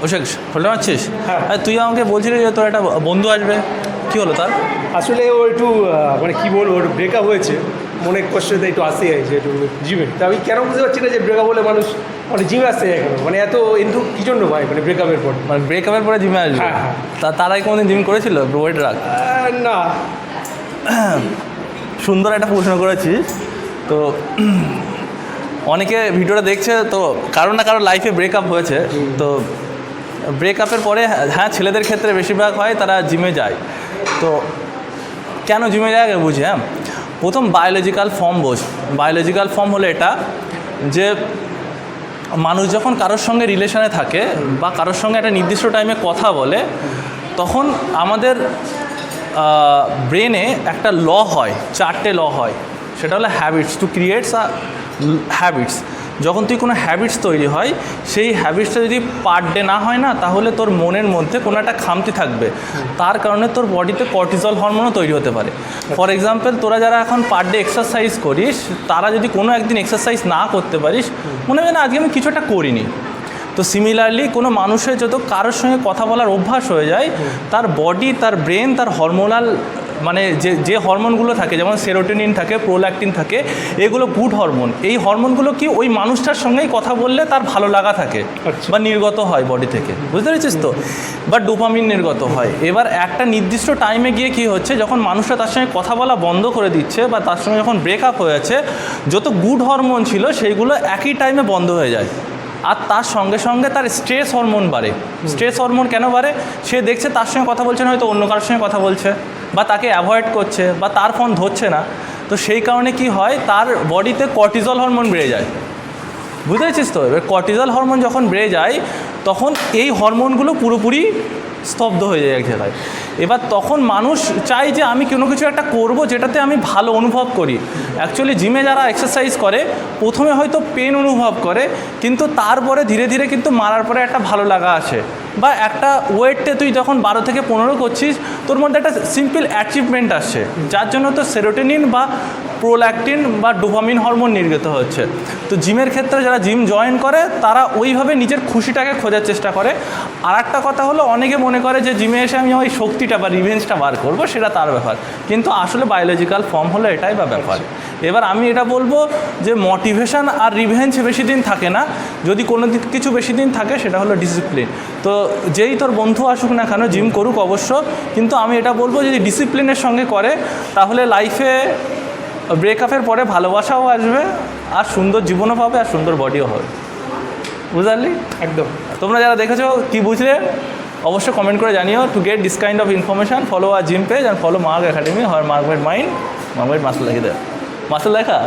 অভিষেক ফোনটা মারছিস? হ্যাঁ। তুই আমাকে বলছিলি যে তোর একটা বন্ধু আসবে, কী হলো তার? আসলে ও একটু মানে কী বলবো, ওর ব্রেকআপ হয়েছে, মনে কষ্ট একটু আসতে চাইছে একটু জিমে। তা আমি কেন বুঝতে পারছি না যে ব্রেকআপ হলে মানুষ মানে জিমে আসতে যায় কেন, মানে এত কিন্তু কী জন্য ভাই, মানে ব্রেকআপের পর? মানে ব্রেকআপের পরে জিমে আসবে? হ্যাঁ, হ্যাঁ। তার আগে কোনোদিন জিম করেছিল? ওয়েট রাখ। না। সুন্দর একটা প্রশ্ন করেছিস। তো অনেকে ভিডিওটা দেখছে, তো কারো না কারো লাইফে ব্রেকআপ হয়েছে। তো ব্রেকআপের পরে হ্যাঁ, ছেলেদের ক্ষেত্রে বেশিরভাগ হয় তারা জিমে যায়। তো কেন জিমে যায় আগে বুঝি। হ্যাঁ, প্রথম বায়োলজিক্যাল ফর্ম বোঝ। বায়োলজিক্যাল ফর্ম হলো এটা যে মানুষ যখন কারোর সঙ্গে রিলেশনে থাকে বা কারোর সঙ্গে একটা নির্দিষ্ট টাইমে কথা বলে, তখন আমাদের ব্রেনে একটা ল হয়, 4টে ল হয়। সেটা হলো হ্যাবিটস, টু ক্রিয়েটস হ্যাবিটস। যখন তুই কোনো হ্যাবিটস তৈরি হয়, সেই হ্যাবিটসটা যদি পার ডে না হয় না, তাহলে তোর মনের মধ্যে কোনো একটা খামতি থাকবে। তার কারণে তোর বডিতে কর্টিজল হরমোনও তৈরি হতে পারে। ফর এক্সাম্পল, তোরা যারা এখন পার ডে এক্সারসাইজ করিস, তারা যদি কোনো একদিন এক্সারসাইজ না করতে পারিস, মনে হয় না আজকে আমি কিছু একটা করিনি। তো সিমিলারলি কোনো মানুষের যত কারোর সঙ্গে কথা বলার অভ্যাস হয়ে যায়, তার বডি, তার ব্রেন, তার হরমোনাল মানে যে হরমোনগুলো থাকে, যেমন সেরোটোনিন থাকে, প্রোল্যাক্টিন থাকে, এগুলো গুড হরমোন। এই হরমোনগুলো কি ওই মানুষটার সঙ্গেই কথা বললে তার ভালো লাগা থাকে বা নির্গত হয় বডি থেকে, বুঝতে পেরেছিস তো? বা ডোপামিন নির্গত হয়। এবার একটা নির্দিষ্ট টাইমে গিয়ে কি হচ্ছে, যখন মানুষটা তার সঙ্গে কথা বলা বন্ধ করে দিচ্ছে বা তার সঙ্গে যখন ব্রেকআপ হয়ে যাচ্ছে, যত গুড হরমোন ছিল সেইগুলো একই টাইমে বন্ধ হয়ে যায়। আর তার সঙ্গে সঙ্গে তার স্ট্রেস হরমোন বাড়ে। স্ট্রেস হরমোন কেন বাড়ে? সে দেখছে তার সঙ্গে কথা বলছে না, হয়তো অন্য কারোর সঙ্গে কথা বলছে, বা তাকে অ্যাভয়েড করছে, বা তার ফোন ধরছে না। তো সেই কারণে কি হয়, তার বডিতে কর্টিজল হরমোন বেড়ে যায়। বুঝতে পেরেছিস তো? এবার কর্টিজল হরমোন যখন বেড়ে যায়, তখন এই হরমোনগুলো পুরোপুরি স্তব্ধ হয়ে যায় এক জায়গায়। এবার তখন মানুষ চায় যে আমি কোনো কিছু একটা করব যেটাতে আমি ভালো অনুভব করি। অ্যাকচুয়ালি জিমে যারা এক্সারসাইজ করে, প্রথমে হয়তো পেন অনুভব করে, কিন্তু তারপরে ধীরে ধীরে কিন্তু মারার পরে একটা ভালো লাগা আসে। বা একটা ওয়েটে তুই যখন 12 থেকে 15 করছিস, তোর মধ্যে একটা সিম্পল অ্যাচিভমেন্ট আসছে, যার জন্য তো সেরোটোনিন বা প্রোল্যাক্টিন বা ডোপামিন হরমোন নির্গত হচ্ছে। তো জিমের ক্ষেত্রে যারা জিম জয়েন করে, তারা ওইভাবে নিজের খুশিটাকে খোঁজার চেষ্টা করে। আর একটা কথা হলো, অনেকে মনে করে যে জিমে এসে আমি ওই শক্তিটা বা রিভেঞ্জটা বার করবো, সেটা তার ব্যাপার। কিন্তু আসলে বায়োলজিক্যাল ফর্ম হলো এটাই বা ব্যাপার। এবার আমি এটা বলবো যে মোটিভেশন আর রিভেঞ্জ বেশি দিন থাকে না। যদি কোনো কিছু বেশি দিন থাকে, সেটা হলো ডিসিপ্লিন। তো যেই তোর বন্ধু আসুক না কেন, জিম করুক অবশ্য, কিন্তু আমি এটা বলবো যদি ডিসিপ্লিনের সঙ্গে করে, তাহলে লাইফে ব্রেকআপের পরে ভালোবাসাও আসবে, আর সুন্দর জীবনও পাবে, আর সুন্দর বডিও হবে। বুঝলি? একদম। তোমরা যারা দেখেছো কি বুঝলে অবশ্যই কমেন্ট করে জানিও। To get this kind of information, follow our gym page and follow Marg Academy, Marg mind, Marg muscle লেখে দেয়, মাসল লেখা।